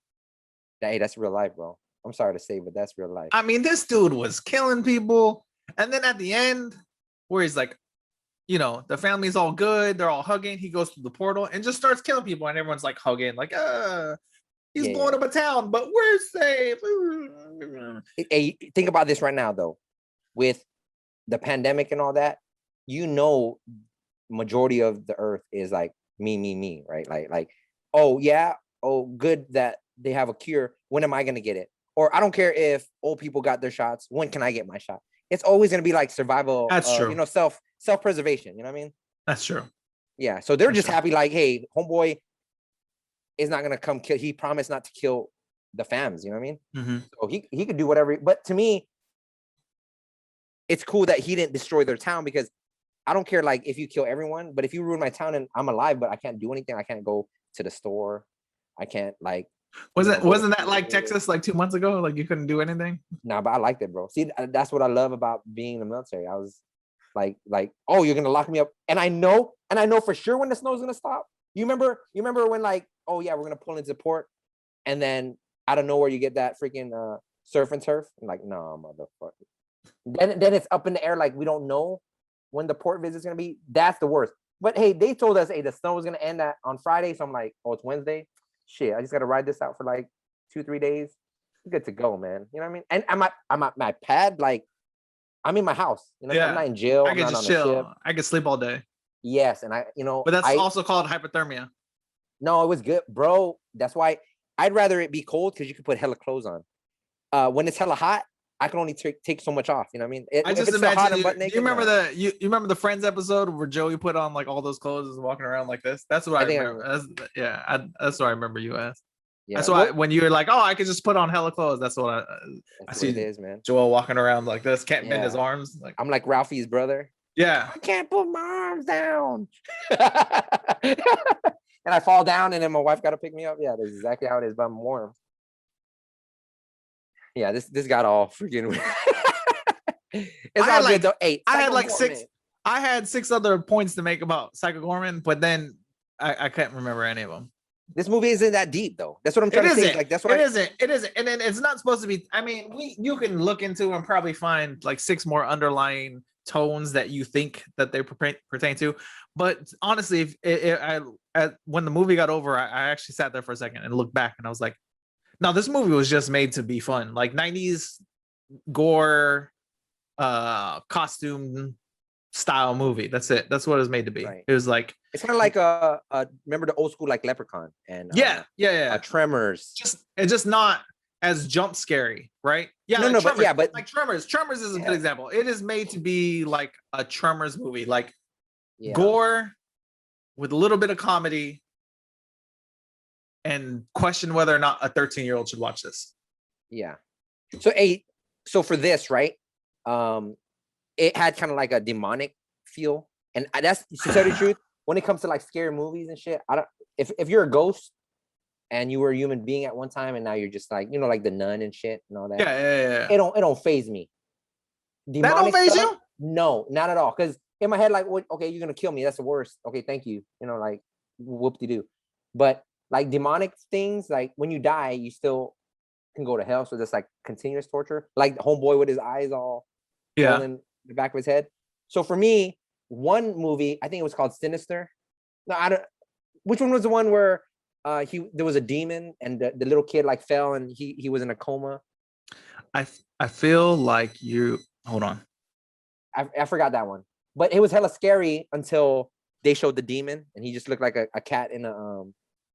Hey, that's real life, bro. I'm sorry to say, but that's real life. I mean, this dude was killing people. And then at the end, where he's like, the family's all good, they're all hugging, he goes through the portal and just starts killing people, and everyone's like hugging, like, he's blowing up a town, but we're safe. Hey, think about this right now, though. With the pandemic and all that, majority of the earth is like me, right? Like, oh yeah, oh good that they have a cure. When am I gonna get it? Or I don't care if old people got their shots. When can I get my shot? It's always gonna be like survival. That's true. Self-preservation. You know what I mean? That's true. Yeah. So they're just happy, like, hey, homeboy is not gonna come kill. He promised not to kill the fams. You know what I mean? Mm-hmm. So he could do whatever. But to me, it's cool that he didn't destroy their town, because I don't care, like, if you kill everyone, but if you ruin my town and I'm alive, but I can't do anything, I can't go to the store, I can't, like. Wasn't that like Texas like 2 months ago? Like, you couldn't do anything? Nah, but I liked it, bro. See, that's what I love about being in the military. I was like, oh, you're gonna lock me up, and I know for sure when the snow's gonna stop. You remember when, like, oh yeah, we're gonna pull into port, and then out of nowhere you get that freaking surf and turf. I'm like, no, motherfucker. Then it's up in the air, like, we don't know when the port visit's gonna be. That's the worst. But hey, they told us, hey, the snow was gonna end on Friday, so I'm like, oh, it's Wednesday. Shit, I just gotta ride this out for like 2-3 days. I'm good to go, man. You know what I mean? And I'm at my pad, like, I'm in my house. You know, I'm not in jail. I can just chill. I can sleep all day. Yes, and but that's also called hypothermia. No, it was good, bro. That's why I'd rather it be cold, because you can put hella clothes on. When it's hella hot, I can only take so much off. You know what I mean? I just imagine you remember you remember the Friends episode where Joey put on like all those clothes and walking around like this? That's what I remember. That's what I remember you as. Yeah. That's why when you were like, oh, I could just put on hella clothes. That's what I see. It is, man. Joel walking around like this, can't bend his arms. Like, I'm like Ralphie's brother. Yeah. I can't put my arms down. And I fall down, and then my wife got to pick me up. Yeah, that's exactly how it is, but I'm warm. Yeah, this got all freaking. It's all good though. Hey, I had like six. I had 6 other points to make about Psycho Goreman, but then I can't remember any of them. This movie isn't that deep though. That's what I'm trying to say. Like, that's what it isn't. It isn't, and then it's not supposed to be. I mean, you can look into and probably find like 6 more underlying tones that you think that they pertain to. But honestly, when the movie got over, I actually sat there for a second and looked back, and I was like, no, this movie was just made to be fun, like 90s gore, costume style movie. That's it. That's what it was made to be. Right. It was like, it's kind of like remember the old school like Leprechaun and Tremors. Just not as jump scary, right? Yeah, no, Tremors, but like Tremors. Tremors is a good example. It is made to be like a Tremors movie, like gore with a little bit of comedy, and question whether or not a 13-year-old should watch this. Yeah. So for this, right? it had kind of like a demonic feel. And that's to tell you the truth, when it comes to like scary movies and shit, I don't. If you're a ghost and you were a human being at one time and now you're just like, like the nun and shit and all that. Yeah. It don't phase me. That don't phase you? No, not at all. Because in my head, like, what? Okay, you're gonna kill me. That's the worst. Okay, thank you. Like, whoop-de-doo. But like demonic things, like when you die, you still can go to hell. So that's like continuous torture. Like the homeboy with his eyes all in the back of his head. So for me, one movie, I think it was called Sinister. No, I don't. Which one was the one where there was a demon and the little kid like fell and he was in a coma? I feel like you. Hold on. I forgot that one, but it was hella scary until they showed the demon and he just looked like a cat in a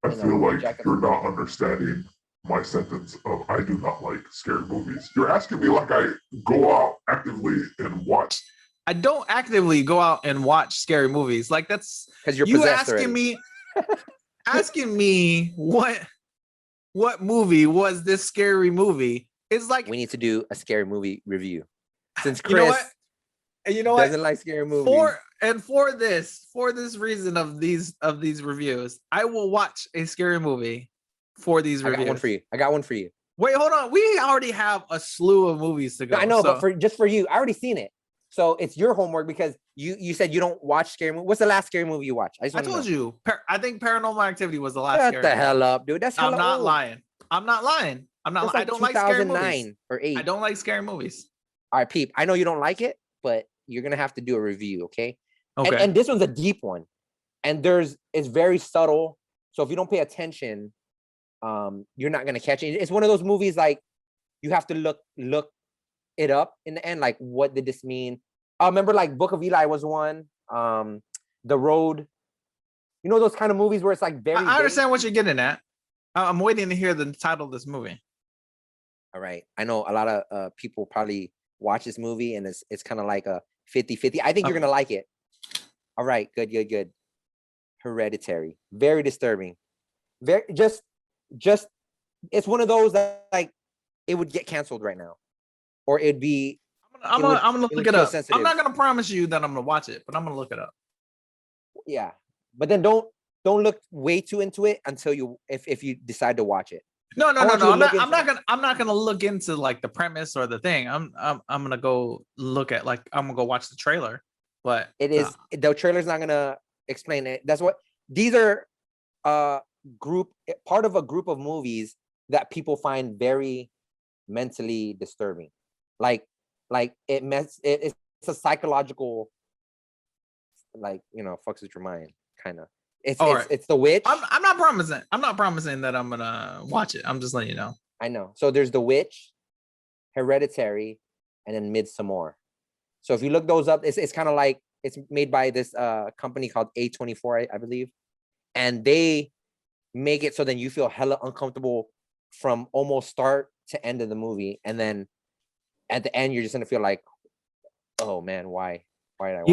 I feel like you're not understanding my sentence of I do not like scary movies. You're asking me like I go out actively and watch. I don't actively go out and watch scary movies. Like that's because you're possessed asking already. me asking me what movie was this scary movie. It's like we need to do a scary movie review. Since Chris doesn't like scary movies. For this reason of these reviews, I will watch a scary movie for these reviews. I got one for you. Wait, hold on. We already have a slew of movies to go. I know, but for you, I already seen it. So it's your homework because you said you don't watch scary movies. What's the last scary movie you watched? I told you. I think Paranormal Activity was the last. Shut the hell up, dude. That's I'm not lying. I'm not lying. I don't like scary movies. Or 8. I don't like scary movies. All right, Peep. I know you don't like it, but you're gonna have to do a review, okay? Okay. And this one's a deep one, and it's very subtle. So if you don't pay attention, you're not gonna catch it. It's one of those movies like you have to look it up in the end. Like, what did this mean? I remember like Book of Eli was one. The Road. Those kind of movies where it's like very. I understand what you're getting at. I'm waiting to hear the title of this movie. All right. I know a lot of people probably watch this movie and it's kind of like a 50-50. I think you're gonna like it. All right, good. Hereditary. Very disturbing. Very just it's one of those that like it would get canceled right now. Or it'd be I'm gonna look it up. Sensitive. I'm not gonna promise you that I'm gonna watch it, but I'm gonna look it up. Yeah. But then don't look way too into it until if you decide to watch it. No. I'm not gonna look into like the premise or the thing. I'm gonna go look at I'm gonna go watch the trailer. But the trailer's not gonna explain it. That's what these are part of a group of movies that people find very mentally disturbing. It's a psychological fucks with your mind kind of. It's The Witch. I'm not promising that I'm gonna watch it. I'm just letting you know. I know. So there's The Witch, Hereditary, and then Midsommar. So if you look those up, it's kind of like it's made by this company called A24, I believe, and they make it so then you feel hella uncomfortable from almost start to end of the movie, and then at the end you're just gonna feel like, oh man, why did I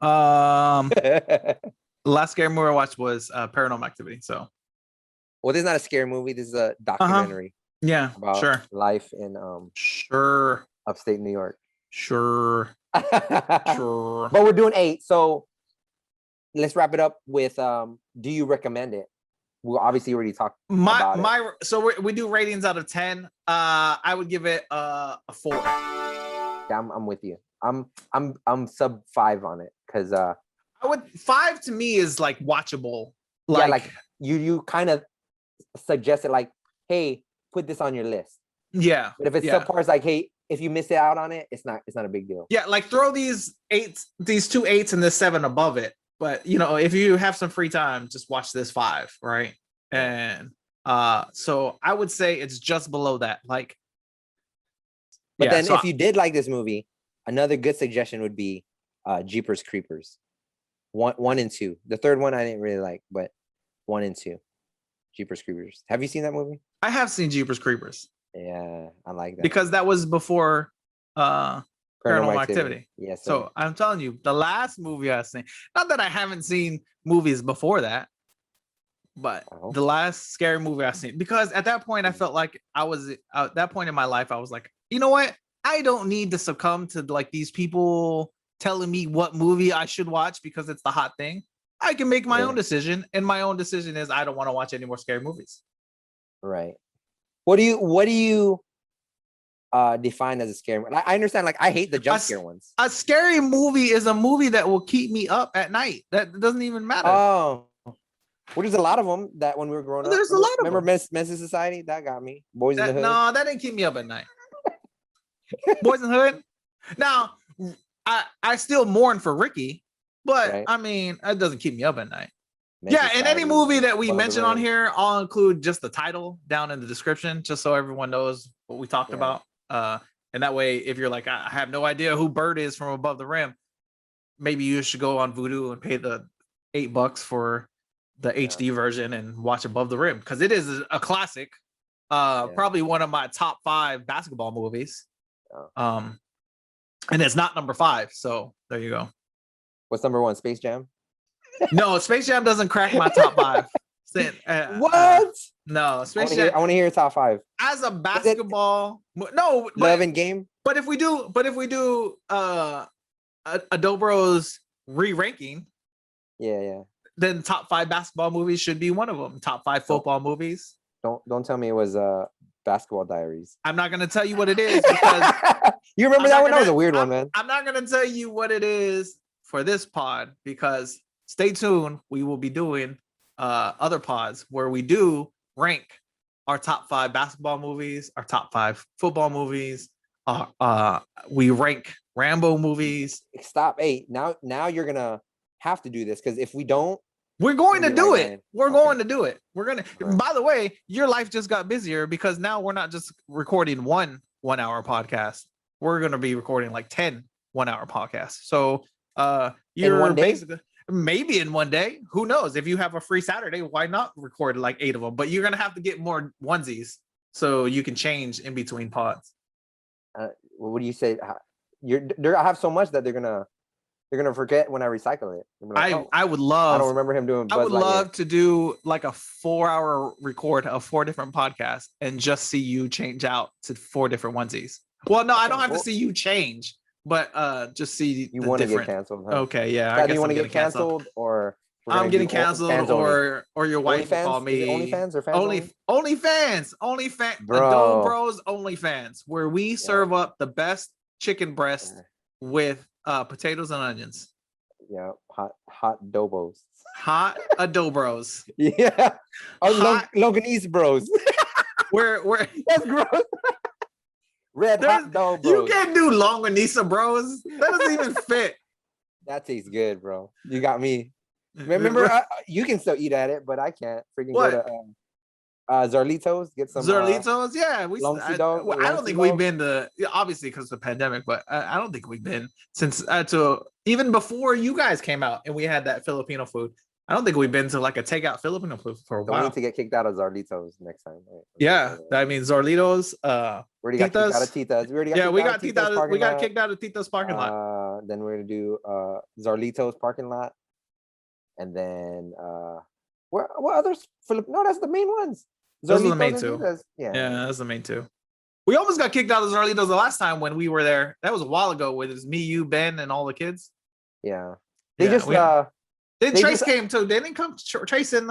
watch it? The last scary movie I watched was Paranormal Activity. So, well, this is not a scary movie. This is a documentary. Yeah, about life in upstate New York. Sure. But we're doing 8, so let's wrap it up with do you recommend it? We obviously already talked about it. So we do ratings out of 10. I would give it a 4. Yeah, I'm with you. I'm sub 5 on it because 5 to me is like watchable. Like you kind of suggested like, hey, put this on your list. Yeah. But if it's subpar, it's like, hey, if you miss it out on it, it's not a big deal. Yeah, like throw these 8s, these 2 8s and this 7 above it. But if you have some free time, just watch this 5, right? And so I would say it's just below that. But then if you did like this movie, another good suggestion would be Jeepers Creepers. 1 and 2. The third one I didn't really like, but 1 and 2. Jeepers Creepers. Have you seen that movie? I have seen Jeepers Creepers. Yeah, I like that. Because that was before Paranormal Activity. Yes. Yeah, so I'm telling you, the last movie I've seen, not that I haven't seen movies before that, but the last scary movie I've seen, because at that point I felt like at that point in my life, I was like, you know what? I don't need to succumb to like these people telling me what movie I should watch because it's the hot thing. I can make my own decision, and my own decision is I don't want to watch any more scary movies. Right. What do you define as a scary movie? I understand, like I hate the jump scare ones. A scary movie is a movie that will keep me up at night. That doesn't even matter. Oh, well, there's a lot of them that when we were growing up. There's a lot of Remember them. Men's Society? That got me. Boys in the Hood. No, that didn't keep me up at night. Boys in the Hood. Now, I still mourn for Ricky, but I mean, that doesn't keep me up at night. And any movie that we mention on here, I'll include just the title down in the description, just so everyone knows what we talked about. And that way, if you're like, I have no idea who Bird is from Above the Rim, maybe you should go on Vudu and pay the $8 for the HD version and watch Above the Rim, because it is a classic. Probably one of my top 5 basketball movies. And it's not number 5, so there you go. What's number 1? Space Jam? No, Space Jam doesn't crack my top 5. What? No, Space Jam. I want to hear your top 5. As a basketball, no, Love and Game. But if we do Adobros re-ranking, then top 5 basketball movies should be one of them. Top 5 football movies. Don't tell me it was Basketball Diaries. I'm not gonna tell you what it is because you remember that one? That was a weird one, man. I'm not gonna tell you what it is for this pod because stay tuned. We will be doing other pods where we do rank our top 5 basketball movies, our top 5 football movies. We rank Rambo movies. Stop. Hey, now you're gonna have to do this because if we don't, we're going to do it. We're going to do it. We're gonna. By the way, your life just got busier because now we're not just recording one 1-hour podcast. We're gonna be recording like 10 1-hour podcasts. So you're basically maybe in one day. Who knows? If you have a free Saturday, why not record like 8 of them? But you're gonna have to get more onesies so you can change in between pods. What do you say? I have so much that they're gonna forget when I recycle it. Like, I would love. I don't remember him doing. I would love to do like a 4-hour record of 4 different podcasts and just see you change out to 4 different onesies. Well, no, I don't have to see you change, but just see you want to get canceled. Huh? Okay, yeah. I guess you want to get canceled, or I'm getting canceled, or your wife will call me. OnlyFans or fans OnlyFans, Adobros OnlyFans, where we serve up the best chicken breast with potatoes and onions. Yeah, hot dobos. Hot Adobros. Yeah. Loganese bros. Where that's gross. Red hot dog bros. You can't do Longanisa bros. That doesn't even fit. That tastes good, bro. You got me. Remember, you can still eat at it, but I can't. Freaking go to Zarlitos, get some Zarlitos. Yeah, I don't think we've been to, obviously because of the pandemic, but I don't think we've been since to even before you guys came out and we had that Filipino food. I don't think we've been to like a takeout Filipino food for a while. We need to get kicked out of Zarlitos next time. Right? Yeah, I mean Zarlitos. We already got kicked out of Tita's. We got kicked out of Tita's parking lot. Then we're gonna do Zarlitos parking lot, and then what others? No, that's the main ones. Those are the main 2. Yeah, that's the main 2. We almost got kicked out of Zarlitos the last time when we were there. That was a while ago. With it was me, you, Ben, and all the kids. Yeah, Trace came too. They didn't come. Trace and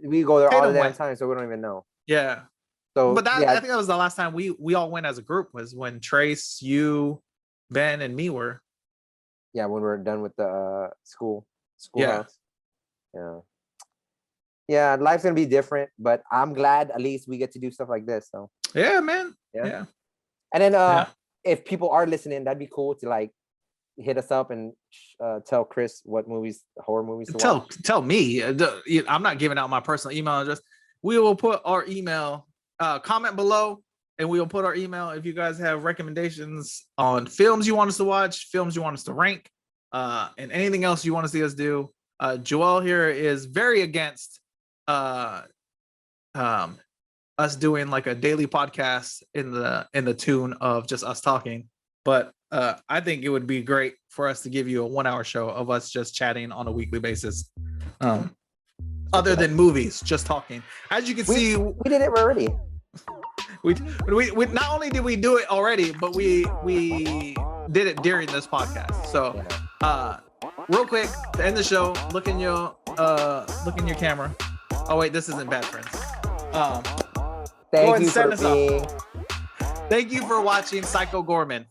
we go there all the damn time, so we don't even know. Yeah. So, but I think that was the last time we all went as a group was when Trace, you, Ben, and me were. Yeah, when we're done with the schoolhouse. Yeah, life's gonna be different, but I'm glad at least we get to do stuff like this. So yeah, man. Yeah. And then if people are listening, that'd be cool to like hit us up and tell Chris what horror movies to watch. Tell me. I'm not giving out my personal email address. We will put our email, comment below, and we will put our email if you guys have recommendations on films you want us to watch, films you want us to rank, and anything else you want to see us do. Joel here is very against us doing like a daily podcast in the tune of just us talking, but I think it would be great for us to give you a 1-hour show of us just chatting on a weekly basis. Other than movies, just talking. As you can see, we did it already. we not only did we do it already, but we did it during this podcast. So real quick to end the show, look in your camera. Oh wait, this isn't Bad Friends. Thank you for Thank you for watching Psycho Goreman.